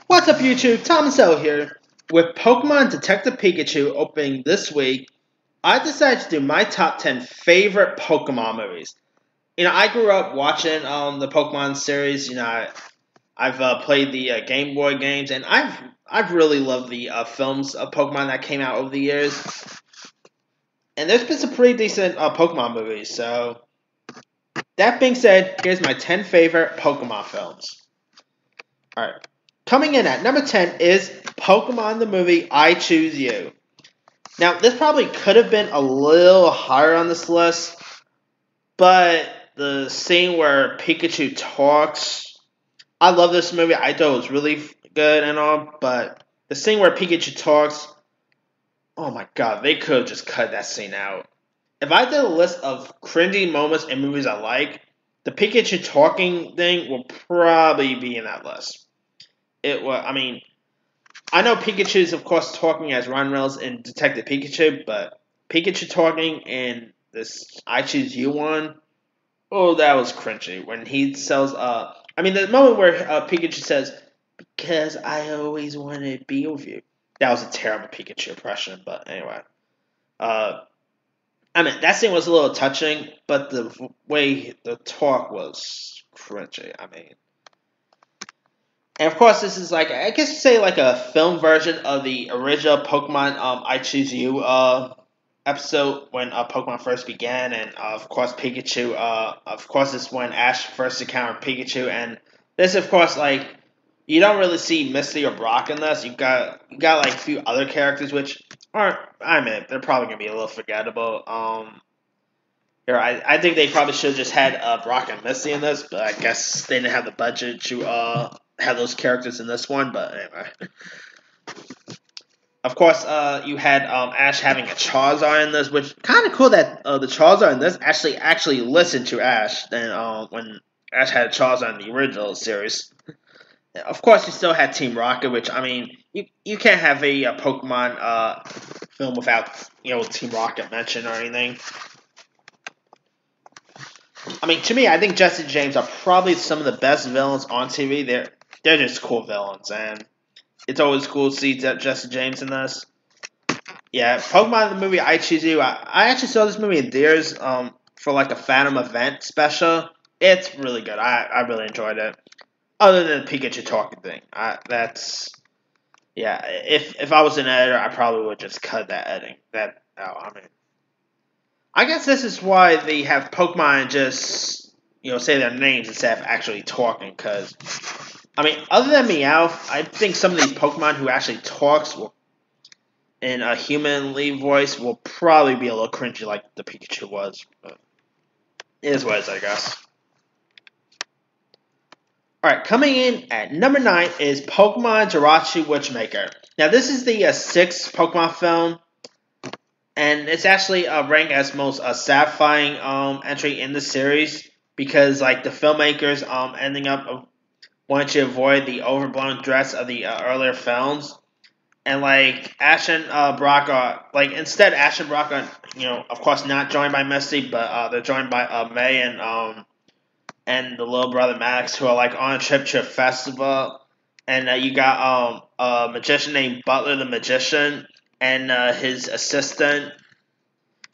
What's up, YouTube? Tom Cell here. With Pokemon Detective Pikachu opening this week, I decided to do my top 10 favorite Pokemon movies. I grew up watching the Pokemon series. I've played the Game Boy games, and I've really loved the films of Pokemon that came out over the years. And there's been some pretty decent Pokemon movies. So that being said, here's my 10 favorite Pokemon films. All right. Coming in at number 10 is Pokemon the movie I Choose You. Now, this probably could have been a little higher on this list, but the scene where Pikachu talks, I love this movie. I thought it was really good and all, but the scene where Pikachu talks, oh my god, they could have just cut that scene out. If I did a list of cringy moments in movies I like, the Pikachu talking thing will probably be in that list. I know Pikachu's, of course, talking as Ryan Reynolds in Detective Pikachu, but Pikachu talking in this I Choose You one, oh, that was cringy. When he sells, the moment where Pikachu says, "Because I always wanted to be with you." That was a terrible Pikachu impression, but anyway. That scene was a little touching, but the way the talk was cringy. And of course, this is like, I guess you say, like a film version of the original Pokemon I Choose You episode when Pokemon first began, and of course Pikachu. Of course, this is when Ash first encountered Pikachu, and this, of course, like you don't really see Misty or Brock in this. You got like a few other characters which aren't. They're probably gonna be a little forgettable. I think they probably should have just had Brock and Misty in this, but I guess they didn't have the budget to have those characters in this one. But anyway, of course, you had Ash having a Charizard in this, which kind of cool that the Charizard in this actually listened to Ash than when Ash had a Charizard in the original series. Of course, you still had Team Rocket, which you can't have a Pokemon film without Team Rocket mentioned or anything. To me, I think Jesse James are probably some of the best villains on TV. They're just cool villains, and it's always cool to see Jesse James in this. Yeah, Pokemon the movie I Choose You. I actually saw this movie in theaters for like a Phantom event special. It's really good. I really enjoyed it. Other than the Pikachu talking thing, If I was an editor, I probably would just cut that editing. I guess this is why they have Pokemon just, say their names instead of actually talking. Because, other than Meowth, I think some of these Pokemon who actually talks in a humanly voice will probably be a little cringy like the Pikachu was. But it is what it is, I guess. Alright, coming in at number 9 is Pokemon Jirachi Witchmaker. Now, this is the 6th Pokemon film. And it's actually ranked as most satisfying entry in the series because, like, the filmmakers ending up wanting to avoid the overblown threats of the earlier films, and like Ash and Brock are instead Ash and Brock are of course not joined by Misty, but they're joined by May and the little brother Max, who are like on a trip to a festival, and you got a magician named Butler the Magician and his assistant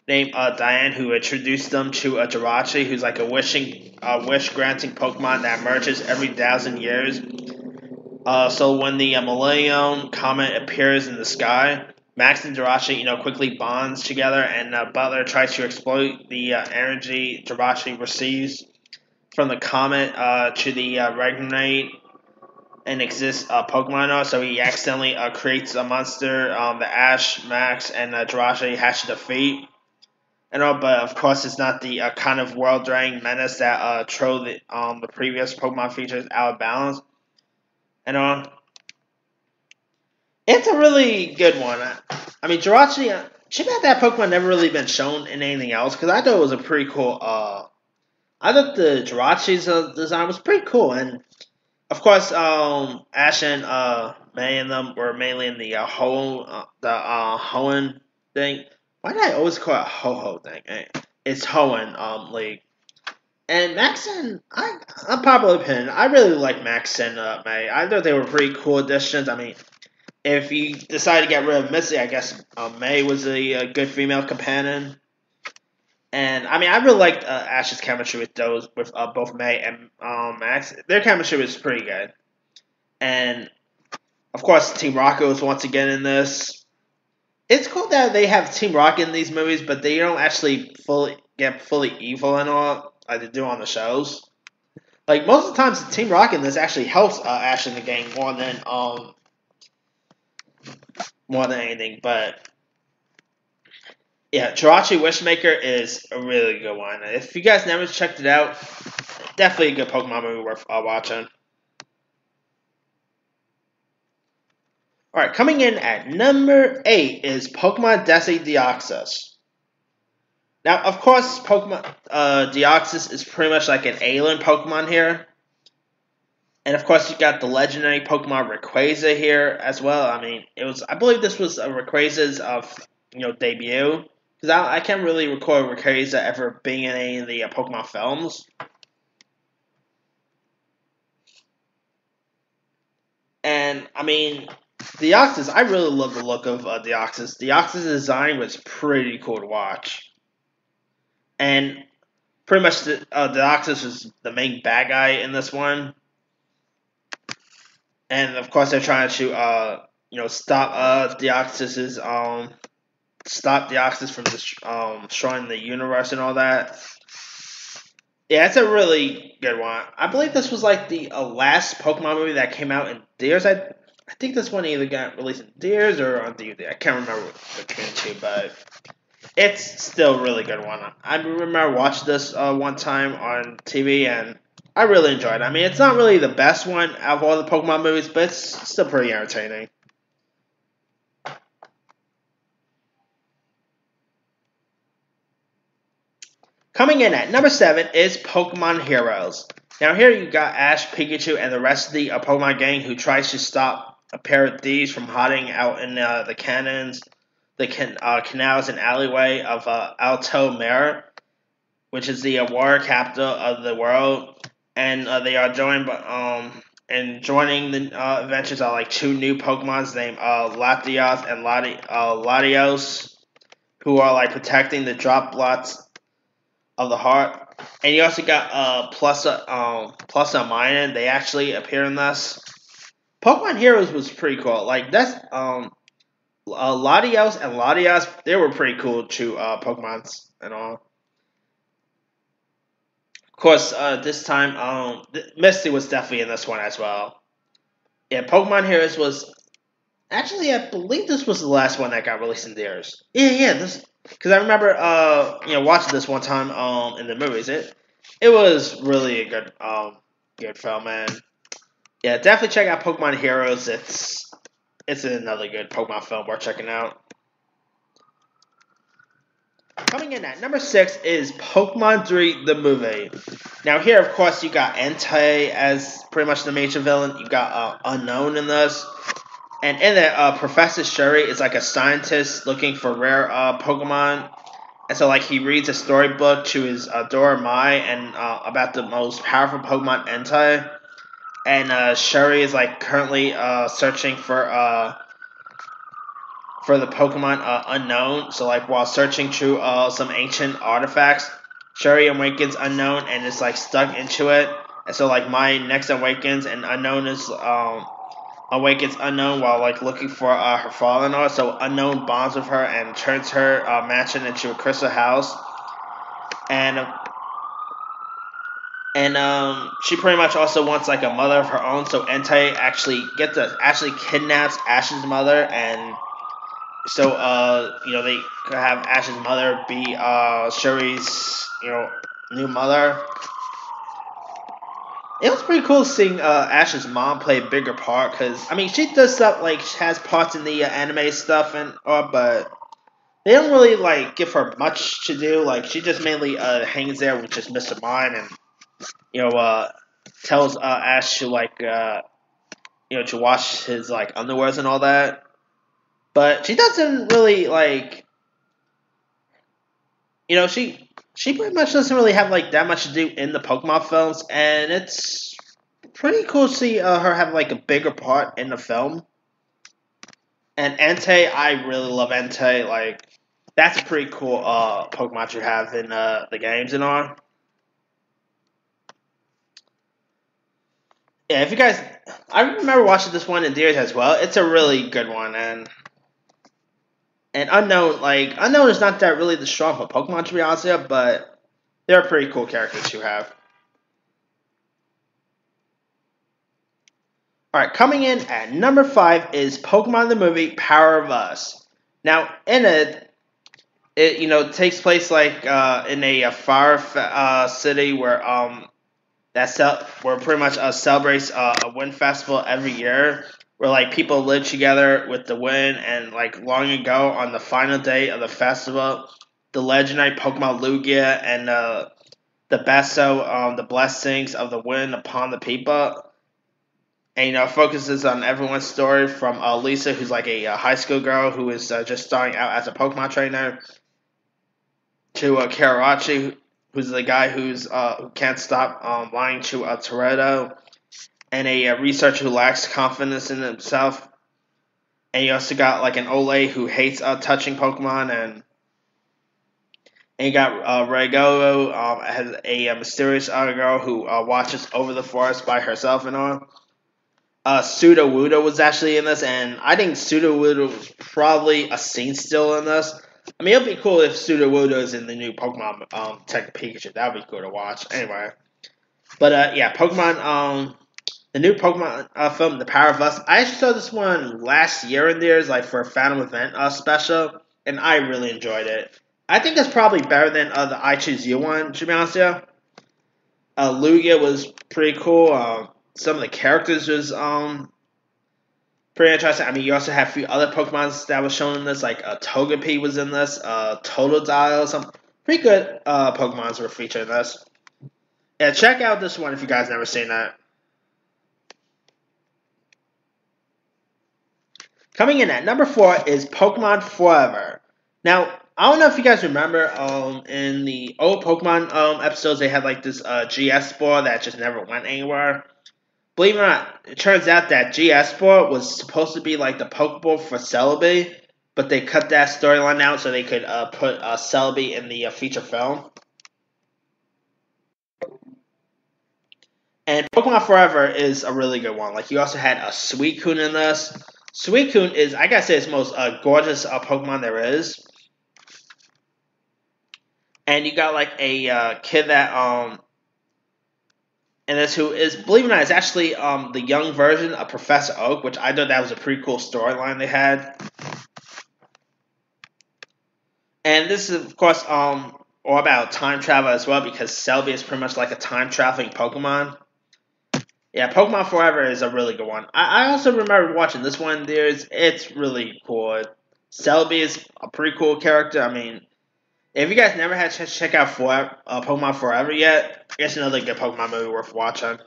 named Diane, who introduced them to Jirachi, who's like a wish-granting Pokemon that emerges every 1,000 years. So when the Millennium Comet appears in the sky, Max and Jirachi, quickly bonds together, and Butler tries to exploit the energy Jirachi receives from the comet to the regenerate and exist Pokemon. So he accidentally creates a monster that Ash, Max, and Jirachi has to defeat. But of course, it's not the kind of world-dragging menace that throw the previous Pokemon features out of balance. It's a really good one. Jirachi, too bad that Pokemon never really been shown in anything else, because I thought it was a pretty cool. I thought the Jirachi's design was pretty cool, and of course, Ash and May and them were mainly in the Hoenn thing. Why did I always call it Ho-Ho thing? It's Hoenn League. And Max and unpopular opinion, I really like Max and May. I thought they were pretty cool additions. I mean, if you decide to get rid of Missy, I guess May was a good female companion. And I mean, I really liked Ash's chemistry with both May and Max. Their chemistry was pretty good. And of course, Team Rocket was once again in this. It's cool that they have Team Rocket in these movies, but they don't actually fully evil and all like they do on the shows. Like most of the times, Team Rocket in this actually helps Ash in the game more than anything. But yeah, Jirachi Wishmaker is a really good one. If you guys never checked it out, definitely a good Pokemon movie worth watching. Alright, coming in at number 8 is Pokemon Desi Deoxys. Now, of course, Pokemon Deoxys is pretty much like an alien Pokemon here. And of course, you got the legendary Pokemon Rayquaza here as well. I mean, I believe this was Rayquaza's debut. Because I can't really recall Rayquaza ever being in any of the Pokemon films. And, I mean, Deoxys, I really love the look of Deoxys. Deoxys' design was pretty cool to watch. And pretty much Deoxys was the main bad guy in this one. And of course they're trying to stop Deoxys from destroying the universe and all that. Yeah, it's a really good one. I believe this was like the last Pokemon movie that came out in theaters. I think this one either got released in theaters or on DVD. I can't remember between the two, but it's still a really good one. I remember watching this one time on TV, and I really enjoyed it. I mean, it's not really the best one out of all the Pokemon movies, but it's still pretty entertaining. Coming in at number 7 is Pokemon Heroes. Now here you got Ash, Pikachu, and the rest of the Pokemon gang who tries to stop a pair of thieves from hiding out in the canals and alleyway of Alto which is the water capital of the world. And they are joined by and joining the adventures are like 2 new Pokemons named Latios and Latios, who are like protecting the Droplets of the heart. And you also got Plus and Minun. They actually appear in this. Pokemon Heroes was pretty cool. Like that's Latios and Latias, they were pretty cool to Pokemons and all. Of course, this time Misty was definitely in this one as well. Yeah, Pokemon Heroes was actually, I believe this was the last one that got released in theaters. Yeah, this because I remember watching this one time in the movies. It was really a good film, man. Yeah, definitely check out Pokemon Heroes. It's another good Pokemon film worth checking out. Coming in at number 6 is Pokemon 3, the movie. Now here, of course, you got Entei as pretty much the major villain. You got Unknown in this. And in it, Professor Shuri is like a scientist looking for rare Pokemon. And so, like, he reads a storybook to his Dora Mai and about the most powerful Pokemon Entei. And Shuri is, like, currently searching for the Pokemon Unknown. So, like, while searching through some ancient artifacts, Shuri awakens Unknown and is, like, stuck into it. And so, like, Mai next awakens and Unknown is awakens Unknown while like looking for her father-in-law. So Unknown bonds with her and turns her mansion into a crystal house. And she pretty much also wants like a mother of her own. So Entei actually kidnaps Ash's mother, and so they could have Ash's mother be Shuri's new mother. It was pretty cool seeing Ash's mom play a bigger part, because, I mean, she does stuff, like, she has parts in the anime stuff, but they don't really, like, give her much to do. Like, she just mainly hangs there with just Mr. Mime and, tells Ash to, like, to wash his, like, underwears and all that. But she doesn't really, like, she she pretty much doesn't really have like that much to do in the Pokemon films, and it's pretty cool to see her have like a bigger part in the film. And Entei, I really love Entei. Like, that's a pretty cool Pokemon to have in the games and all. Yeah, if you guys, I remember watching this one in theaters as well. It's a really good one, and Unknown, like Unknown is not that really the strong for Pokemon to be honest with you, but they're pretty cool characters to have. All right, coming in at number 5 is Pokemon the movie Power of Us. Now, in it takes place like in a fire city where pretty much celebrates a wind festival every year, where like people live together with the wind, and like long ago on the final day of the festival, the legendary Pokemon Lugia and the Besto, the blessings of the wind upon the people. And focuses on everyone's story from Lisa, who's like a high school girl who is just starting out as a Pokemon trainer, to Karachi, who's the guy who can't stop lying to Toretto, and a researcher who lacks confidence in himself. And you also got like an Ole who hates touching Pokemon, and you got Rego has a mysterious girl who watches over the forest by herself and all. Sudowoodo was actually in this, and I think Sudowoodo was probably a scene still in this. I mean, it'd be cool if Sudowoodo is in the new Pokemon Tech Pikachu. That would be cool to watch. Anyway, but yeah, Pokemon, the new Pokemon film, The Power of Us. I actually saw this one last year in theaters, like for a Phantom Event special, and I really enjoyed it. I think it's probably better than the I Choose You one, to be honest with you. Lugia was pretty cool. Some of the characters was pretty interesting. I mean, you also have a few other Pokemon that was shown in this, like Togepi was in this, Totodile, some pretty good Pokemons were featured in this. Yeah, check out this one if you guys never seen that. Coming in at number 4 is Pokemon Forever. Now, I don't know if you guys remember, in the old Pokemon episodes, they had like this GS Spore that just never went anywhere. Believe it or not, it turns out that GS Sport was supposed to be like the Pokeball for Celebi, but they cut that storyline out so they could put Celebi in the feature film. And Pokemon Forever is a really good one. Like, you also had a Suicune in this. Suicune is, I gotta say, it's the most gorgeous Pokemon there is. And you got like a kid that and this who is, believe it or not, is actually the young version of Professor Oak, which I thought that was a pretty cool storyline they had. And this is, of course, all about time travel as well, because Celebi is pretty much like a time-traveling Pokemon. Yeah, Pokemon Forever is a really good one. I also remember watching this one. It's really cool. Celebi is a pretty cool character. I mean, if you guys never had to check out Pokemon Forever yet, it's another good Pokemon movie worth watching.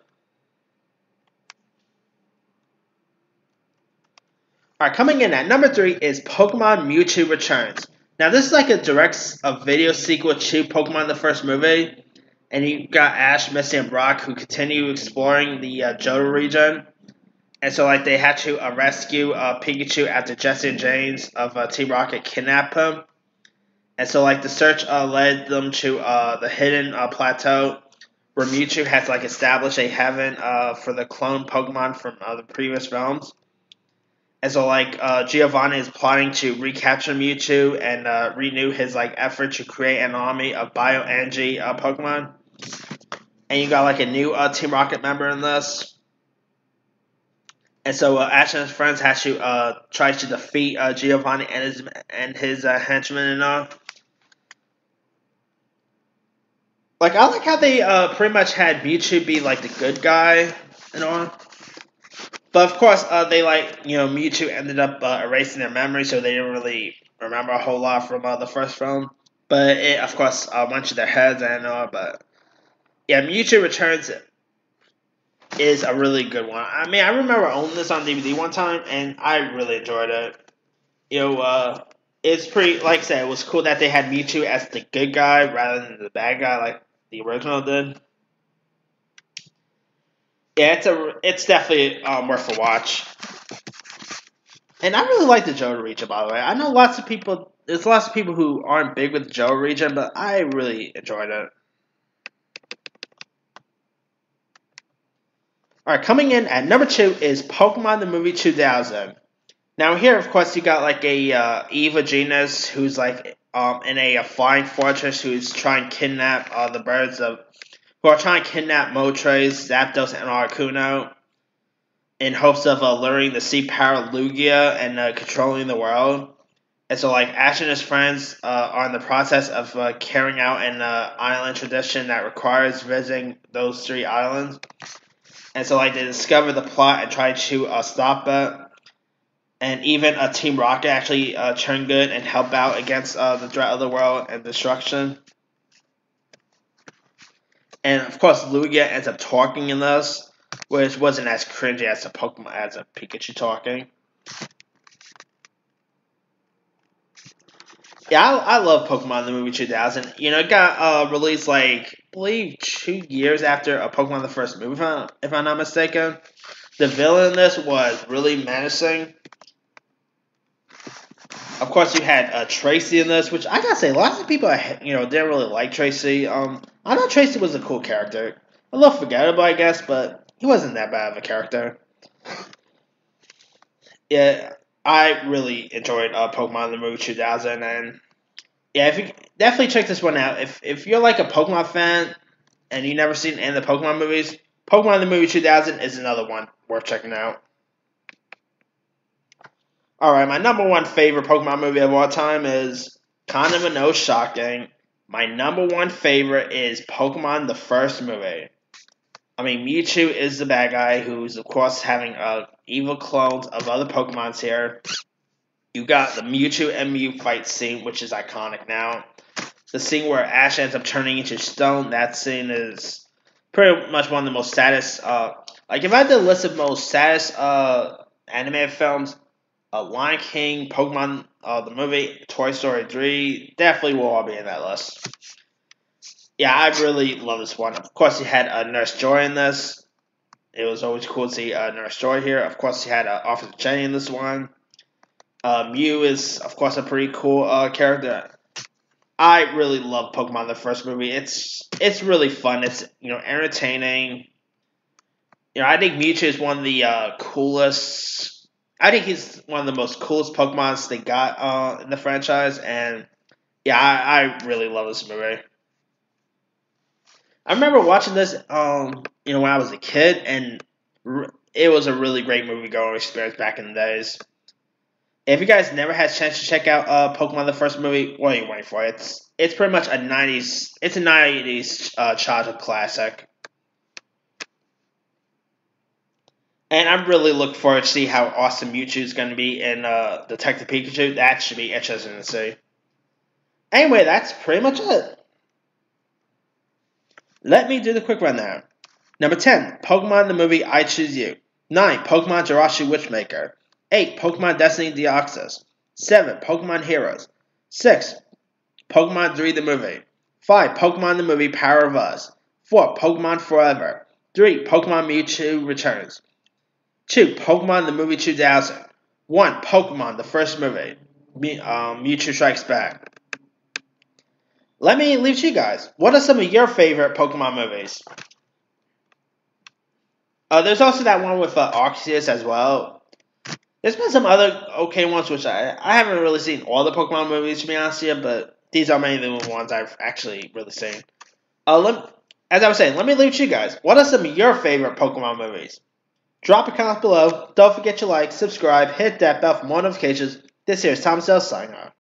Alright, coming in at number 3 is Pokemon Mewtwo Returns. Now, this is like a video sequel to Pokemon the first movie. And you got Ash, Misty, and Brock who continue exploring the Johto region. And so, like, they had to rescue Pikachu after Jesse and James of Team Rocket kidnapped him. And so, like, the search led them to the hidden plateau where Mewtwo has, like, established a heaven for the clone Pokemon from the previous films. And so, like, Giovanni is plotting to recapture Mewtwo and renew his, like, effort to create an army of Bio-Energy Pokemon. And you got, like, a new Team Rocket member in this. And so Ash and his friends have to try to defeat Giovanni and his henchmen and all. Like, I like how they pretty much had Mewtwo be, like, the good guy and all. But, of course, Mewtwo ended up erasing their memory, so they didn't really remember a whole lot from the first film. But it, of course, went to their heads and all. But, yeah, Mewtwo Returns is a really good one. I mean, I remember owning this on DVD one time, and I really enjoyed it. It it's pretty, like I said, it was cool that they had Mewtwo as the good guy rather than the bad guy like the original did. Yeah, it's definitely worth a watch. And I really like the Johto region, by the way. I know there's lots of people who aren't big with the Johto region, but I really enjoyed it. Alright, coming in at number 2 is Pokemon the Movie 2000. Now here, of course, you got like a Eva Genus who's like in a flying fortress who's trying to kidnap the birds of who are trying to kidnap Moltres, Zapdos, and Articuno in hopes of luring the sea power Lugia and controlling the world. And so, like, Ash and his friends are in the process of carrying out an island tradition that requires visiting those 3 islands. And so, like, they discover the plot and try to stop it. And even Team Rocket actually turn good and help out against the threat of the world and destruction. And of course, Lugia ends up talking in this, which wasn't as cringy as a Pikachu talking. Yeah, I love Pokemon the Movie 2000. You know, it got released like, I believe 2 years after Pokemon the first movie, if I'm not mistaken. The villain in this was really menacing. Of course, you had Tracy in this, which I gotta say, lots of people, didn't really like Tracy. I know Tracy was a cool character. A little forgettable, I guess, but he wasn't that bad of a character. Yeah, I really enjoyed Pokemon the Movie 2000, and yeah, if you definitely check this one out. If you're like a Pokemon fan and you've never seen any of the Pokemon movies, Pokemon the Movie 2000 is another one worth checking out. Alright, my number 1 favorite Pokemon movie of all time is kind of no shocking. My number 1 favorite is Pokemon the first movie. I mean, Mewtwo is the bad guy who's, of course, having evil clones of other Pokemons here. You got the Mewtwo and Mew fight scene, which is iconic now. The scene where Ash ends up turning into stone, that scene is pretty much one of the most saddest. If I had to list the most saddest animated films, Lion King, Pokemon, the movie, Toy Story 3, definitely will all be in that list. Yeah, I really love this one. Of course, you had Nurse Joy in this. It was always cool to see Nurse Joy here. Of course, you had Officer Jenny in this one. Mew is, of course, a pretty cool character. I really love Pokemon the first movie. It's really fun. It's entertaining. I think Mewtwo is one of the coolest. I think he's one of the most coolest Pokemons they got in the franchise, and yeah, I really love this movie. I remember watching this, when I was a kid, and it was a really great movie-going experience back in the days. If you guys never had a chance to check out Pokemon the first movie, what are you waiting for? It's pretty much a 90s childhood classic. And I'm really looking forward to see how awesome Mewtwo is going to be in Detective Pikachu. That should be interesting to see. Anyway, that's pretty much it. Let me do the quick rundown. Number 10, Pokemon the movie I Choose You. 9, Pokemon Jirachi Witchmaker. 8, Pokemon Destiny Deoxys. 7, Pokemon Heroes. 6, Pokemon 3 the movie. 5, Pokemon the movie Power of Us. 4, Pokemon Forever. 3, Pokemon Mewtwo Returns. 2, Pokemon the movie 2000. 1, Pokemon the first movie. Mewtwo Strikes Back. Let me leave to you guys. What are some of your favorite Pokemon movies? There's also that one with Arceus as well. There's been some other okay ones, which I haven't really seen all the Pokemon movies, to be honest with you, but these are mainly the ones I've actually really seen. As I was saying, let me leave to you guys. What are some of your favorite Pokemon movies? Drop a comment below. Don't forget to like, subscribe, hit that bell for more notifications. This here is Thomas L. signing off.